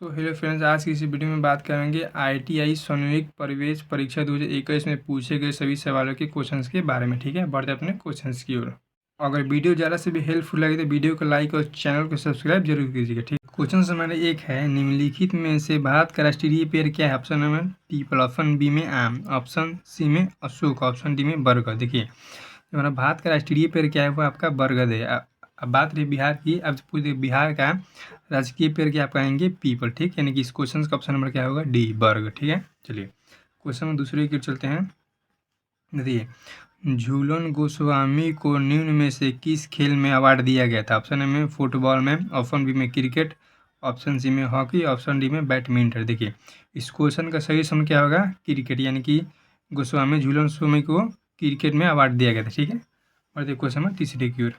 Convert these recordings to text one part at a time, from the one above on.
तो hello friends, आज की इस वीडियो में बात करेंगे आईटीआई संयुक्त प्रवेश परीक्षा 2021 में पूछे गए सभी सवालों के क्वेश्चंस के बारे में। ठीक है, बढ़ते अपने क्वेश्चंस की ओर। अगर वीडियो ज़्यादा से भी हेल्पफुल लगे तो वीडियो को लाइक और चैनल को सब्सक्राइब जरूर कीजिएगा। ठीक, क्वेश्चन हमारा एक है, निम्नलिखित में से भारत का राष्ट्रीय पेड़ क्या है? ऑप्शन नंबर पीपल, ऑप्शन बी में आम, ऑप्शन सी में अशोक, ऑप्शन डी में बरगद। देखिए, हमारा भारत का राष्ट्रीय पेड़ क्या है? वो आपका बरगद है। अब बात रही बिहार की, अब पूरे बिहार का राजकीय पेड़ क्या आप कहेंगे? पीपल। ठीक, यानी कि इस क्वेश्चन का ऑप्शन नंबर क्या होगा? डी, बर्ग। ठीक है, चलिए क्वेश्चन में दूसरे की ओर चलते हैं। देखिए, झूलन गोस्वामी को निम्न में से किस खेल में अवार्ड दिया गया था? ऑप्शन ए में फुटबॉल में, ऑप्शन बी में क्रिकेट, ऑप्शन सी में हॉकी, ऑप्शन डी में बैडमिंटन। देखिए, इस क्वेश्चन का सही समय क्या होगा? क्रिकेट, यानी कि गोस्वामी झूलन गोस्वामी को क्रिकेट में अवार्ड दिया गया था। ठीक है, और देखिए क्वेश्चन में तीसरे की ओर।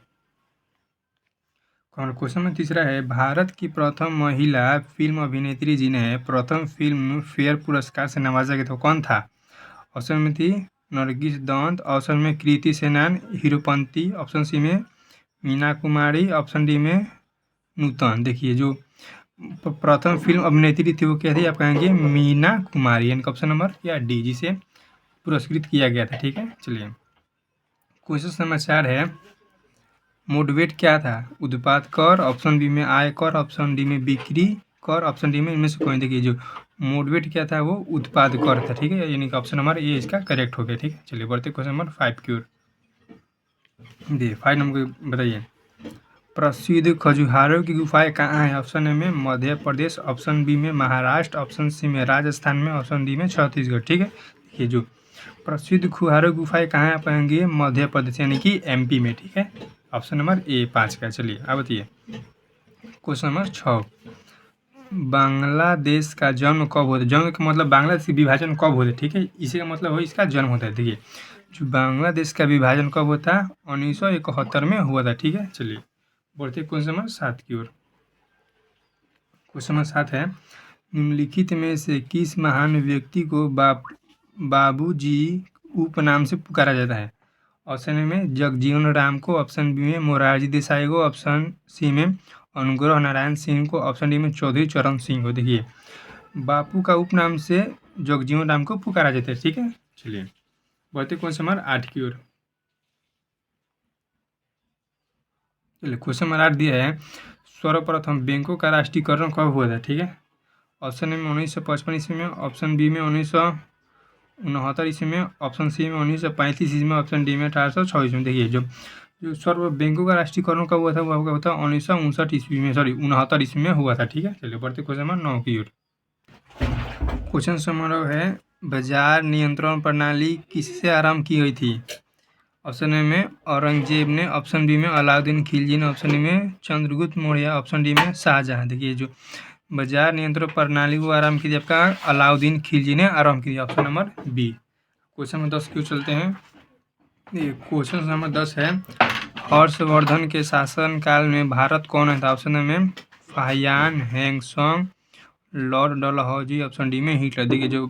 क्वेश्चन में तीसरा है, भारत की प्रथम महिला फिल्म अभिनेत्री जिन्हें प्रथम फिल्म फेयर पुरस्कार से नवाजा गया था कौन था? ऑप्शन में थी नरगिस दत्त, ऑप्शन में कृति सेनान, हीरोपंती, ऑप्शन सी में मीना कुमारी, ऑप्शन डी में नूतन। देखिए, जो प्रथम फिल्म अभिनेत्री थी वो क्या थी? आप कहेंगे मीना कुमारी, यानी ऑप्शन नंबर या डी, जिसे पुरस्कृत किया गया था। ठीक है, चलिए क्वेश्चन नंबर 4 है, मोडवेट क्या था? उत्पाद कर, ऑप्शन बी में आय कर, ऑप्शन डी में बिक्री कर, ऑप्शन डी में इनमें से कोई। देखिए, जो मोडवेट क्या था वो उत्पाद कर था। ठीक है, यानी कि ऑप्शन नंबर ए इसका करेक्ट हो गया। ठीक है, चलिए बढ़ते क्वेश्चन नंबर 5 की ओर। देखिए 5 नंबर बताइए, प्रसिद्ध खजुराहो की गुफाएं कहाँ हैं? ऑप्शन ए में मध्य प्रदेश, ऑप्शन बी में महाराष्ट्र, ऑप्शन सी में राजस्थान में, ऑप्शन डी में छत्तीसगढ़। ठीक है, देखिए जो प्रसिद्ध खजुराहो गुफाएं कहाँ आप पाएंगे? मध्य प्रदेश, यानी कि एमपी में। ठीक है, ऑप्शन नंबर ए 5 का। चलिए अब बताइए क्वेश्चन नंबर 6, बांग्लादेश का जन्म कब होता है? जन्म का मतलब बांग्लादेश की विभाजन कब होता है? ठीक है, इसी का मतलब हो इसका जन्म होता है। देखिए, जो बांग्लादेश का विभाजन कब होता है? 1971 में हुआ था। ठीक है, चलिए बढ़ते क्वेश्चन नंबर 7 की ओर। क्वेश्चन नंबर 7 है, निम्नलिखित में से किस महान व्यक्ति को बाबूजी उपनाम से पुकारा जाता है? ऑप्शन ए में जगजीवन राम को, ऑप्शन बी में मोरारजी देसाई को, ऑप्शन सी में अनुग्रह नारायण सिंह को, ऑप्शन डी में चौधरी चरण सिंह को। देखिए, बापू का उपनाम से जगजीवन राम को पुकारा जाता है। ठीक है, चलिए बढ़ते क्वेश्चन नंबर 8 की ओर। चलिए क्वेश्चन नंबर 8 दिया है, सर्वप्रथम बैंकों का राष्ट्रीयकरण कब हुआ था? ठीक है, ऑप्शन ए में 1955 ईस्वी में, ऑप्शन बी में 1969 ईस्वी में, ऑप्शन सी में 1935 ईस्वी में, ऑप्शन डी में 1826 में। देखिए, जो जो सर्व बैंकों का राष्ट्रीयकरण कब हुआ था? वो आपका होता है 1959 ईस्वी में, सॉरी 69 ईस्वी में हुआ था। ठीक है, चलिए बढ़ते क्वेश्चन नंबर 9 की ओर। क्वेश्चन समारोह है, बाजार नियंत्रण प्रणाली किससे आरंभ की गई थी? ऑप्शन ए में औरंगजेब ने, ऑप्शन बी में अलाउद्दीन खिलजी ने, ऑप्शन डी में चंद्रगुप्त मौर्य, ऑप्शन डी में शाहजहां। देखिए, जो बाजार नियंत्रण प्रणाली को आरंभ की आपका अलाउद्दीन खिलजी ने आरंभ की, option number B. Question number 10 क्यों चलते हैं। ये क्वेश्चन नंबर 10 है, हर्षवर्धन के शासनकाल में भारत कौन है था? ऑप्शन में Fahien, Hiuen Tsang, Lord Dalhousie, option D में हिटलर। देखिए, जो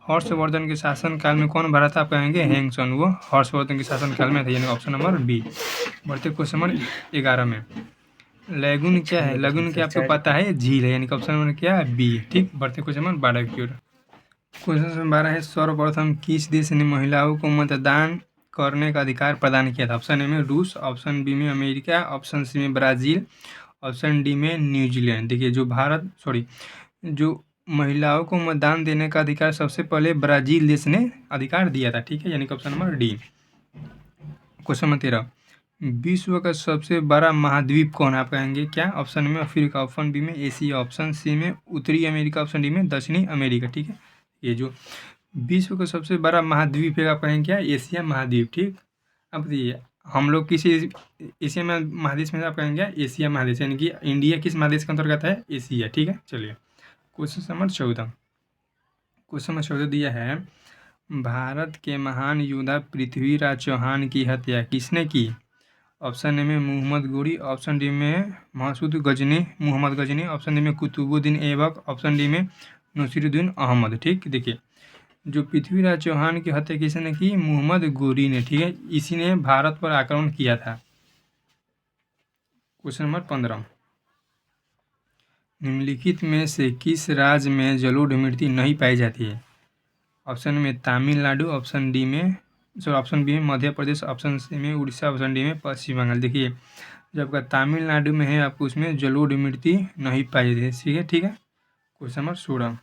हर्षवर्धन के शासनकाल में कौन भरा था? आप कहेंगे हैंगसोंग, वो हर्षवर्धन के शासनकाल में था, यानी ऑप्शन नंबर बी। बढ़ते क्वेश्चन नंबर 11 में, लैगून क्या है? लैगून क्या आपको पता है? झील है, यानी कि ऑप्शन नंबर क्या है? बी। ठीक, बढ़ते क्वेश्चन नंबर 12 की ओर। क्वेश्चन नंबर 12 है, सर्वप्रथम किस देश ने महिलाओं को मतदान करने का अधिकार प्रदान किया था? ऑप्शन ए में रूस, ऑप्शन बी में अमेरिका, ऑप्शन सी में ब्राज़ील, ऑप्शन डी में न्यूजीलैंड। देखिए, जो महिलाओं को मतदान देने का अधिकार सबसे पहले ब्राज़ील देश ने अधिकार दिया था। ठीक है, यानी कि option number D. Question number 13, विश्व का सबसे बड़ा महाद्वीप कौन है? आप कहेंगे क्या? ऑप्शन में अफ्रीका, ऑप्शन बी में एशिया, ऑप्शन सी में उत्तरी अमेरिका, ऑप्शन डी में दक्षिणी अमेरिका। ठीक है, ये जो विश्व का सबसे बड़ा महाद्वीप है, आप कहेंगे क्या? एशिया महाद्वीप। ठीक, अब बताइए, हम लोग किसी एशिया में महादेश में आप कहेंगे एशिया महादेश, यानी कि इंडिया किस महादेश के अंतर्गत है? एशिया। ठीक है, चलिए क्वेश्चन नंबर 14। क्वेश्चन नंबर 14 दिया है, भारत के महान योद्धा पृथ्वीराज चौहान की हत्या किसने की? ऑप्शन ए में मोहम्मद गोरी, ऑप्शन डी में मोहम्मद गजनी, ऑप्शन डी में कुतुबुद्दीन ऐबक, ऑप्शन डी में नसीरुद्दीन अहमद। ठीक, देखिए, जो पृथ्वीराज चौहान की हत्या किसने की? मोहम्मद गोरी ने। ठीक है, इसी ने भारत पर आक्रमण किया था। क्वेश्चन नंबर 15, निम्नलिखित में से किस राज्य में जलोढ़ मिट्टी नहीं पाई जाती है? ऑप्शन में तमिलनाडु, ऑप्शन डी में ऑप्शन बी में मध्य प्रदेश, ऑप्शन सी में उड़ीसा, ऑप्शन डी में पश्चिम बंगाल। देखिए जो आपका तमिलनाडु में है आपको उसमें जलोढ़ मिट्टी नहीं पाई जाती है। ठीक है क्वेश्चन नंबर 16।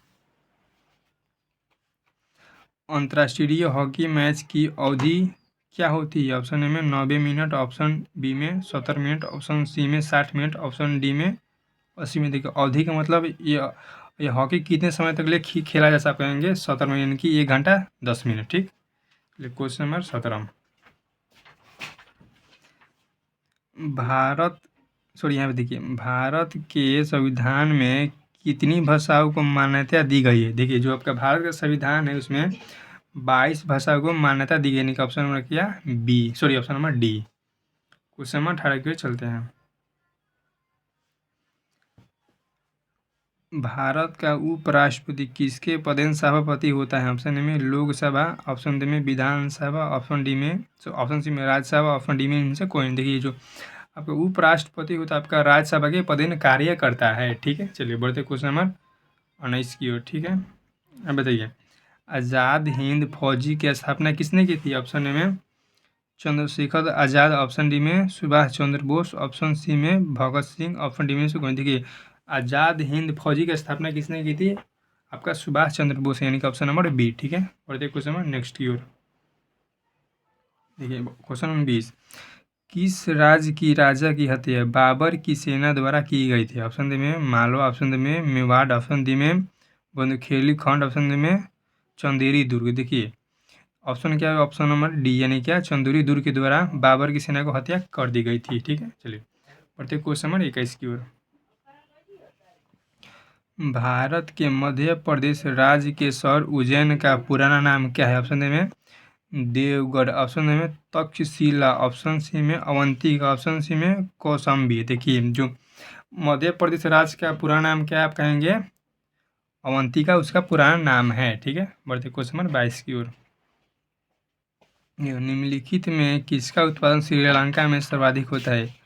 अंतर्राष्ट्रीय हॉकी मैच की अवधि क्या होती है? ऑप्शन ए में 90 मिनट, ऑप्शन बी में 70 मिनट, ऑप्शन सी में 60 मिनट, ऑप्शन डी में 80 मिनट। देखिए अवधि का मतलब ये हॉकी कितने समय तक ले खेला जा सकता है? 70 मिनट यानी कि 1 घंटा 10 मिनट। ठीक, क्वेश्चन नंबर 17। यहाँ पे देखिए भारत के संविधान में कितनी भाषाओं को मान्यता दी गई है? देखिए जो आपका भारत का संविधान है उसमें 22 भाषाओं को मान्यता दी गई, यानी कि ऑप्शन नंबर क्या option number D. Question number 18 की ओर चलते हैं। भारत का उपराष्ट्रपति किसके पदेन सभापति होता है? ऑप्शन ए में लोकसभा, ऑप्शन डी में विधानसभा, ऑप्शन डी में ऑप्शन सी में राज्यसभा, ऑप्शन डी में इनसे कोई नहीं। देखिए जो आपका उपराष्ट्रपति होता है आपका राज्यसभा के पदेन कार्य करता है। ठीक है, चलिए बढ़ते क्वेश्चन नंबर 19 की ओर। ठीक है, अब बताइए आज़ाद हिंद फौजी की स्थापना किसने की थी? ऑप्शन ए में चंद्रशेखर आज़ाद, ऑप्शन डी में सुभाष चंद्र बोस, ऑप्शन सी में भगत सिंह, ऑप्शन डी में सुखदेव। देखिए आज़ाद हिंद फौजी की स्थापना किसने की थी? आपका सुभाष चंद्र बोस, यानी कि ऑप्शन नंबर बी। ठीक है, बढ़ते क्वेश्चन नंबर नेक्स्ट की ओर। देखिए क्वेश्चन नंबर 20। किस राज्य की राजा की हत्या बाबर की सेना द्वारा की गई थी? ऑप्शन डी में मालवा, ऑप्शन डी में मेवाड़, ऑप्शन डी में बुंदेलखंड खंड, ऑप्शन डी में चंदेरी दुर्ग। देखिए ऑप्शन क्या है? ऑप्शन नंबर डी यानी क्या चंदेरी दुर्ग के द्वारा बाबर की सेना को हत्या कर दी गई थी। ठीक है, चलिए बढ़ते क्वेश्चन नंबर 21 की ओर। भारत के मध्य प्रदेश राज्य के शहर उज्जैन का पुराना नाम क्या है? ऑप्शन ए में देवगढ़, ऑप्शन ए में तक्षशिला, ऑप्शन सी में अवंतिका, ऑप्शन सी में कौशाम्बी। देखिए जो मध्य प्रदेश राज्य का पुराना नाम क्या है आप कहेंगे? अवंतिका उसका पुराना नाम है। ठीक है, बढ़ते क्वेश्चन नंबर 22 की ओर। निम्नलिखित में किसका उत्पादन श्रीलंका में सर्वाधिक होता है?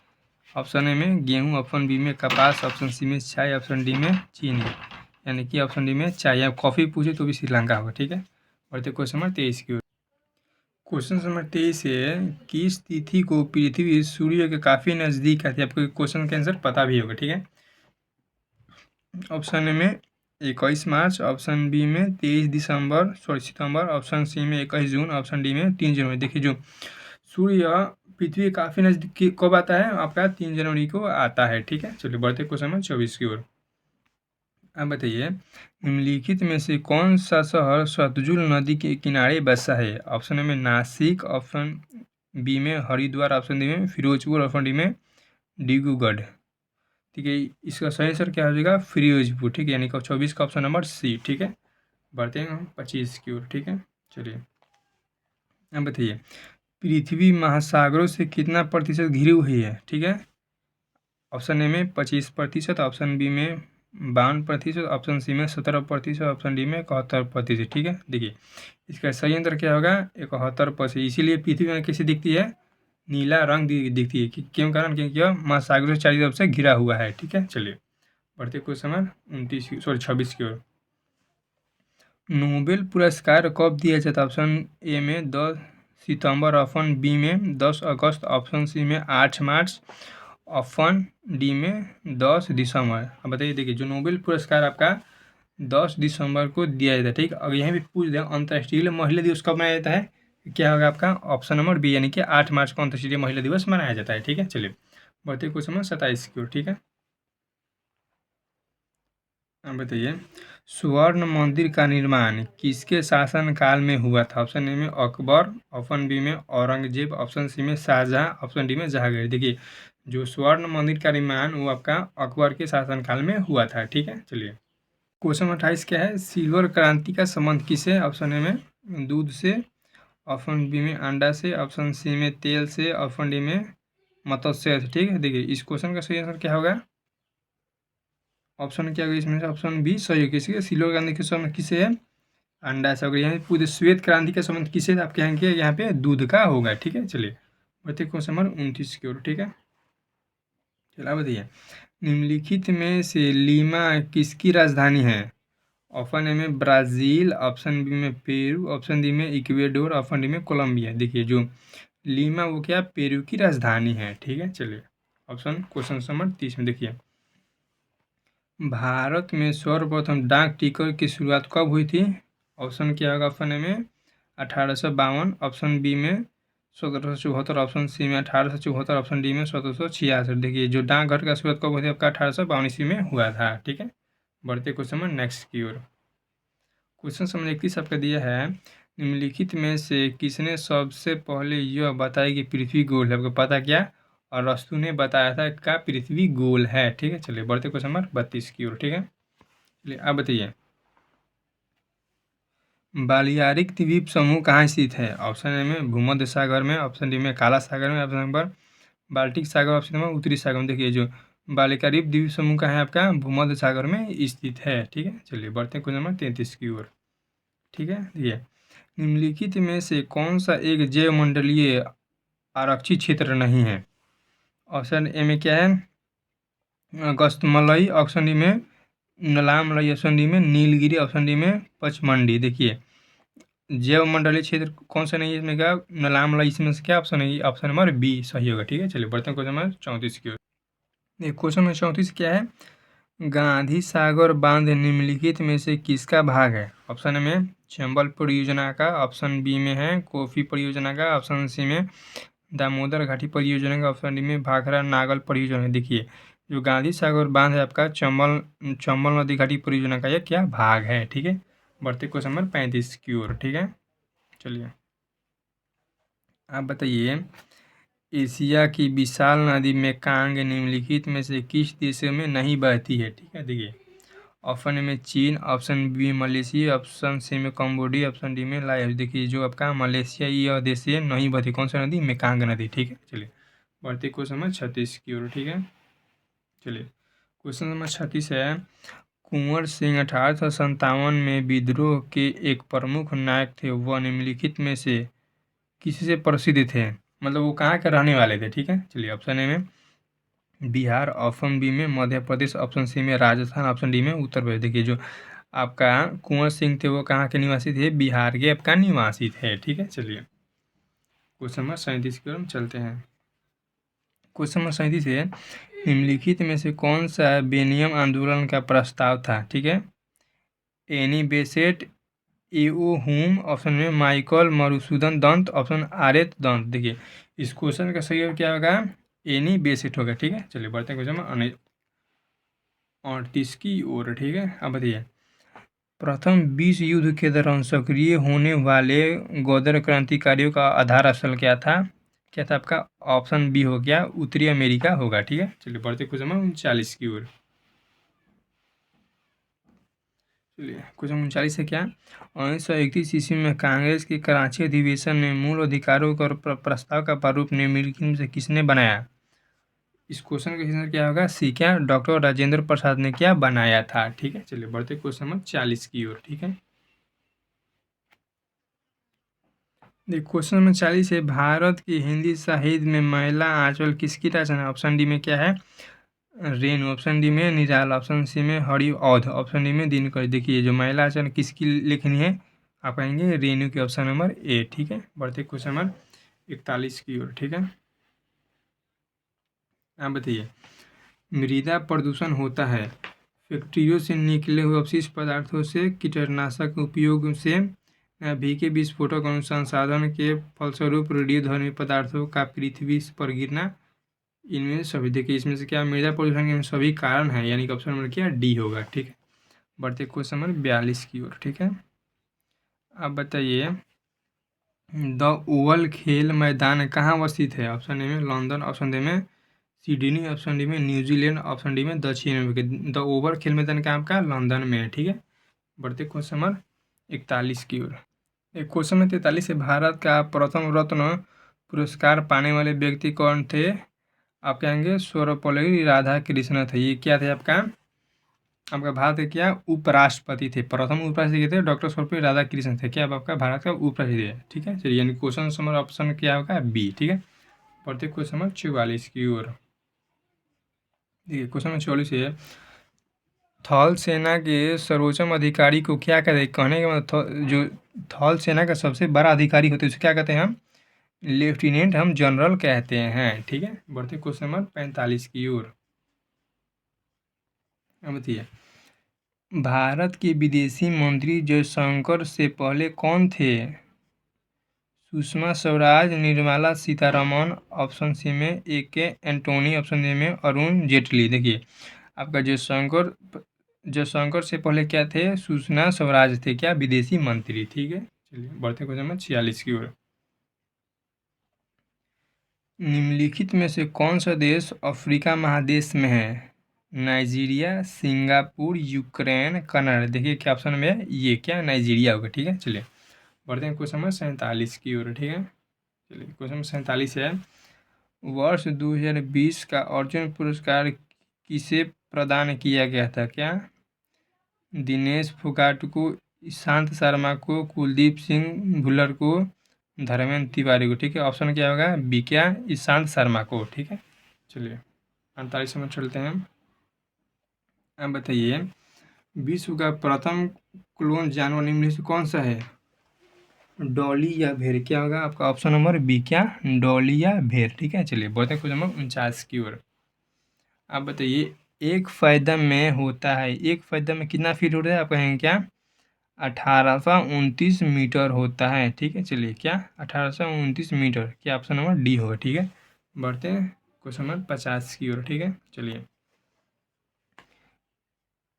ऑप्शन ए में गेहूं, ऑप्शन बी में कपास, ऑप्शन सी में चाय, ऑप्शन डी में चीनी, यानी कि ऑप्शन डी में चाय या कॉफ़ी पूछे तो भी श्रीलंका होगा। ठीक है, बढ़ते क्वेश्चन नंबर 23 की ओर। क्वेश्चन नंबर 23 है किस तिथि को पृथ्वी सूर्य के काफ़ी नज़दीक आती है? आपको क्वेश्चन का आंसर पता भी होगा। ठीक है, ऑप्शन ए में 21 मार्च, ऑप्शन बी में 23 सितंबर, ऑप्शन सी में 21 जून, ऑप्शन डी में 3 जनवरी। देखिए जो सूर्य पृथ्वी काफ़ी नज़दीक कब आता है? आपका 3 जनवरी को आता है। ठीक है, चलिए बढ़ते क्वेश्चन नंबर 24 की ओर। अब बताइए निम्नलिखित में से कौन सा शहर सतलुज नदी के किनारे बसा है? ऑप्शन ए में नासिक, ऑप्शन बी में हरिद्वार, ऑप्शन डी में फिरोजपुर, ऑप्शन डी में डिब्रूगढ़। ठीक है, इसका सही आंसर क्या हो जाएगा? फिरोजपुर। ठीक है, यानी कि 24 का ऑप्शन नंबर सी। ठीक है, बढ़ते हैं हम 25 की ओर। ठीक है, चलिए अब बताइए पृथ्वी महासागरों से कितना प्रतिशत घिरी हुई है? ठीक है, ऑप्शन ए में 25%, ऑप्शन बी में 52%, ऑप्शन सी में 17%, ऑप्शन डी में 71%। ठीक है, देखिए इसका सही आंसर क्या होगा? 71%। इसीलिए पृथ्वी में कैसी दिखती है? नीला रंग दिखती है। क्यों कारण? क्योंकि यह महासागरों से चारों तरफ से घिरा हुआ है। ठीक है, चलिए बढ़ते क्वेश्चन नंबर 26 की ओर। नोबेल पुरस्कार कब दिया जाता है? ऑप्शन ए में 10 सितंबर, ऑप्शन बी में 10 अगस्त, ऑप्शन सी में 8 मार्च, ऑप्शन डी में 10 दिसंबर। अब बताइए देखिए जो नोबेल पुरस्कार आपका 10 दिसंबर को दिया जाता है। ठीक, अगर यहाँ भी पूछ दें अंतर्राष्ट्रीय महिला दिवस कब मनाया जाता है? क्या होगा आपका? ऑप्शन नंबर बी यानी कि 8 मार्च को अंतर्राष्ट्रीय महिला दिवस मनाया जाता है। ठीक है, चलिए बढ़ते क्वेश्चन नंबर 27 की ओर। ठीक है, अब बताइए स्वर्ण मंदिर का निर्माण किसके शासनकाल में हुआ था? ऑप्शन ए में अकबर, ऑप्शन बी में औरंगजेब, ऑप्शन सी में शाहजहां, ऑप्शन डी में जहांगीर। देखिए जो स्वर्ण मंदिर का निर्माण वो आपका अकबर के शासनकाल में हुआ था। ठीक है, चलिए क्वेश्चन 28 क्या है? सिल्वर क्रांति का संबंध किससे? ऑप्शन ए में दूध से, ऑप्शन बी में अंडा से, ऑप्शन सी में तेल से, ऑप्शन डी में मत्स्य से। ठीक है, देखिए इस क्वेश्चन का सही आंसर क्या होगा? ऑप्शन क्या होगा इसमें से? ऑप्शन बी सही है। किसी सिल्वर क्रांति के संबंध किसे है? अंडा से। अगर यहाँ पूरे श्वेत क्रांति का संबंध किसे आप कहेंगे? यहाँ पे दूध का होगा। ठीक है, चलिए बढ़ते क्वेश्चन नंबर 29 की ओर। ठीक है, चलो बताइए निम्नलिखित में से लीमा किसकी राजधानी है? ऑप्शन ए में ब्राज़ील, ऑप्शन बी में पेरू, ऑप्शन डी में इक्वेडोर, ऑप्शन डी में कोलंबिया। देखिए जो लीमा वो क्या पेरू की राजधानी है। ठीक है, चलिए क्वेश्चन नंबर 30 में देखिए, भारत में सर्वप्रथम डाक टिकट की शुरुआत कब हुई थी? ऑप्शन क्या होगा? ऑप्शन ए में 1852, ऑप्शन बी में 1774, ऑप्शन सी में 1874, ऑप्शन डी में 1766। देखिए जो डाकघर का शुरुआत कब हुई थी आपका 1852 ईस्वी में हुआ था। ठीक है, बढ़ते क्वेश्चन नंबर नेक्स्ट की ओर। क्वेश्चन नंबर 31 आपका दिया है, निम्नलिखित में से किसने सबसे पहले यह बताया कि पृथ्वी गोल है? आपको पता क्या? और अरस्तु ने बताया था का पृथ्वी गोल है। ठीक है, चलिए बढ़ते क्वेश्चन नंबर 32 की ओर। ठीक है, चलिए आप बताइए, बालियारिक द्वीप समूह कहाँ स्थित है? ऑप्शन ए में भूमध्य सागर में, ऑप्शन डी में काला सागर में, ऑप्शन नंबर बाल्टिक सागर, ऑप्शन नंबर उत्तरी सागर में। देखिए जो बालियारिक द्वीप समूह का है आपका भूमध्य सागर में स्थित है। ठीक है, चलिए बढ़ते हैं क्वेश्चन नंबर 33 की ओर। ठीक है, देखिए निम्नलिखित में से कौन सा एक जैवमंडलीय आरक्षित क्षेत्र नहीं है? ऑप्शन ए में क्या है? अगस्तमलई, ऑप्शन डी में नलामलई, ऑप्शन डी में नीलगिरी, ऑप्शन डी में पचमंडी। देखिए जैवमंडलीय क्षेत्र कौन सा नहीं है इसमें? क्या नलामलई, इसमें से क्या ऑप्शन है? ऑप्शन नंबर बी सही होगा। ठीक है, चलिए बढ़ते हैं क्वेश्चन नंबर 34 की ओर। क्वेश्चन नंबर 34 क्या है? गांधी सागर बांध निम्नलिखित में से किसका भाग है? ऑप्शन में चंबल परियोजना का, ऑप्शन बी में है कोफी परियोजना का, ऑप्शन सी में दामोदर घाटी परियोजना का, ऑप्शन डी में भाखड़ा नागल परियोजना। देखिए जो गांधी सागर बांध है आपका चंबल चंबल नदी घाटी परियोजना का यह क्या भाग है। ठीक है, बढ़ते क्वेश्चन नंबर 35 की ओर। ठीक है, चलिए आप बताइए, एशिया की विशाल नदी मेकांग निम्नलिखित में से किस देशों में नहीं बहती है? ठीक है, देखिए ऑप्शन ए में चीन, ऑप्शन बी में मलेशिया, ऑप्शन सी में कम्बोडिया, ऑप्शन डी में लाओस। देखिए जो आपका मलेशिया यह देश से नहीं बहती, कौन सा नदी? मेकांग नदी। ठीक है, चलिए बढ़ते क्वेश्चन नंबर 36 की ओर। ठीक है, चलिए क्वेश्चन नंबर 36 है, कुंवर सिंह 1857 में विद्रोह के एक प्रमुख नायक थे, वह निम्नलिखित में से किससे प्रसिद्ध थे? मतलब वो कहाँ के रहने वाले थे? ठीक है, चलिए ऑप्शन ए में बिहार, ऑप्शन बी में मध्य प्रदेश, ऑप्शन सी में राजस्थान, ऑप्शन डी में उत्तर प्रदेश। देखिए जो आपका कुंवर सिंह थे वो कहाँ के निवासी थे? बिहार के आपका निवासी थे। ठीक है, चलिए क्वेश्चन नंबर 37 की ओर हम चलते हैं। क्वेश्चन नंबर 37 है, निम्नलिखित में से कौन सा बेनियम आंदोलन का प्रस्ताव था? ठीक है, एनी बेसेंट, एओ हुम, ऑप्शन में माइकल मधुसूदन दत्त, ऑप्शन आरएच दत्त। देखिए इस क्वेश्चन का सही क्या होगा? एनी बेसेंट होगा। ठीक है, चलिए बढ़ते हैं क्वेश्चन नंबर 38 की ओर। ठीक है, अब बताइए, प्रथम विश्व युद्ध के दौरान सक्रिय होने वाले गदर क्रांतिकारियों का आधार स्थल क्या था? क्या था आपका? ऑप्शन बी हो गया उत्तरी अमेरिका होगा। ठीक है, चलिए बढ़ते क्वेश्चन नंबर 39 की ओर। चलिए क्वेश्चन 39 है क्या? 1931 ईस्वी में कांग्रेस के कराची अधिवेशन में मूल अधिकारों का प्रस्ताव का प्रारूप निम्नलिखित में से किसने बनाया? इस क्वेश्चन का आंसर क्या होगा? सी क्या डॉक्टर राजेंद्र प्रसाद ने क्या बनाया था। ठीक है, चलिए बढ़ते क्वेश्चन नंबर 40 की ओर। ठीक है, देखिए क्वेश्चन नंबर 40 है, भारत की हिंदी साहित्य में महिला आंचल किसकी रचना? ऑप्शन डी में क्या है? रेणु, ऑप्शन डी में निराला, ऑप्शन सी में हरिऔध, ऑप्शन डी में दिनकर। देखिए जो महिला आंचल किसकी लेखनी है? आप कहेंगे रेणु की, ऑप्शन नंबर ए। ठीक है, बढ़ते क्वेश्चन नंबर 41 की ओर। ठीक है, आप बताइए, मृदा प्रदूषण होता है फैक्ट्रियों से निकले हुए अपशिष्ट पदार्थों से, कीटनाशक उपयोग से, भीगे विस्फोटक अनुसंधान के फलस्वरूप रेडियोधर्मी पदार्थों का पृथ्वी पर गिरना, इनमें सभी। देखिए इसमें से क्या मृदा प्रदूषण के सभी कारण है, यानी कि ऑप्शन नंबर क्या डी होगा। ठीक है, बढ़ते क्वेश्चन नंबर 42 की ओर। ठीक है, आप बताइए, द ओवल खेल मैदान कहाँ अवस्थित है? ऑप्शन ए में लंदन, ऑप्शन डी में सिडनी, ऑप्शन डी में न्यूजीलैंड, ऑप्शन डी में दक्षिण अमेरिका। द ओवल खेल मैदान का आपका लंदन में है। ठीक है, बढ़ते क्वेश्चन नंबर 41 की ओर। एक क्वेश्चन में 43 है, भारत का प्रथम रत्न पुरस्कार पाने वाले व्यक्ति कौन थे? आप कहेंगे सर्वपल्ली राधाकृष्ण थे। ये क्या थे आपका? आपका भारत के क्या उपराष्ट्रपति थे? प्रथम उपराष्ट्रपति थे डॉक्टर सर्वपल्ली राधाकृष्ण थे। क्या आपका भारत का उपराष्ट्रपति है? ठीक है, चलिए यानी क्वेश्चन नंबर ऑप्शन क्या होगा? बी। ठीक है, बढ़ते क्वेश्चन नंबर 44 की ओर। देखिए क्वेश्चन नंबर 44 है, थल सेना के सर्वोच्चम अधिकारी को क्या कहते हैं? कहने का मतलब जो थल सेना का सबसे बड़ा अधिकारी होते हैं उसे क्या कहते हैं हम? लेफ्टिनेंट हम जनरल कहते हैं। ठीक है, बढ़ते क्वेश्चन नंबर 45 की ओर। अब बताइए, भारत के विदेशी मंत्री जयशंकर से पहले कौन थे? सुषमा स्वराज, निर्मला सीतारमण, ऑप्शन सी में ए के एंटोनी, ऑप्शन ए में अरुण जेटली। देखिए आपका जयशंकर से पहले क्या थे? सुषमा स्वराज थे क्या? विदेशी मंत्री। ठीक है, चलिए बढ़ते क्वेश्चन नंबर 46 की ओर। निम्नलिखित में से कौन सा देश अफ्रीका महादेश में है? Nigeria, Singapore, Ukraine, Canada. देखिए क्या ऑप्शन में है? ये क्या नाइजीरिया होगा। ठीक है, चलिए बढ़ते हैं क्वेश्चन नंबर 47 की ओर। ठीक है, चलिए क्वेश्चन नंबर 47 है, वर्ष 2020 का अर्जुन पुरस्कार किसे प्रदान किया गया था? क्या दिनेश फोगाट को, ईशांत शर्मा को, कुलदीप सिंह भुल्लर को, धर्मेंद्र तिवारी को। ठीक है, ऑप्शन क्या होगा? बी क्या? ईशांत शर्मा को। ठीक है, चलिए 48 में चलते हैं। अब बताइए, विश्व का प्रथम क्लोन जानवर निम्न में से कौन सा है? डॉली या भेड़। क्या होगा आपका? ऑप्शन नंबर बी क्या? डॉली या भेड़। ठीक है, चलिए बढ़ते हैं क्वेश्चन नंबर 49 की ओर। आप बताइए, एक फायदा में होता है, एक फायदा में कितना फीट होता है? आप कहेंगे क्या? 1829 मीटर होता है। ठीक है, चलिए क्या 1829 मीटर? क्या ऑप्शन नंबर डी होगा। ठीक है, बढ़ते हैं क्वेश्चन नंबर 50 की ओर। ठीक है, चलिए,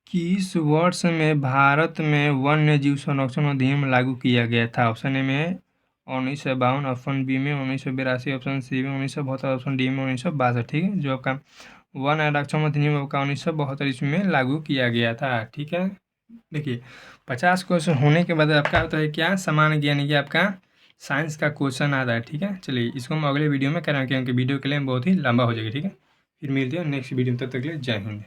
किस वर्ष में भारत में वन्य जीव संरक्षण अधिनियम लागू किया गया था? ऑप्शन ए में 1952, ऑप्शन बी में 1982, ऑप्शन सी में 1972, ऑप्शन डी में 1962। ठीक है, जो आपका वन आरक्षण अधिनियम आपका 1972 ईस्वी में लागू किया गया था। ठीक है, देखिए 50 क्वेश्चन होने के बाद आपका होता है क्या? सामान्य ज्ञान, यानी कि आपका साइंस का क्वेश्चन आता है। ठीक है, चलिए इसको हम अगले वीडियो में करेंगे क्योंकि वीडियो के लिए बहुत ही लंबा हो जाएगा। ठीक है, फिर मिलते हैं नेक्स्ट वीडियो में, तब तक के लिए जय हिंद।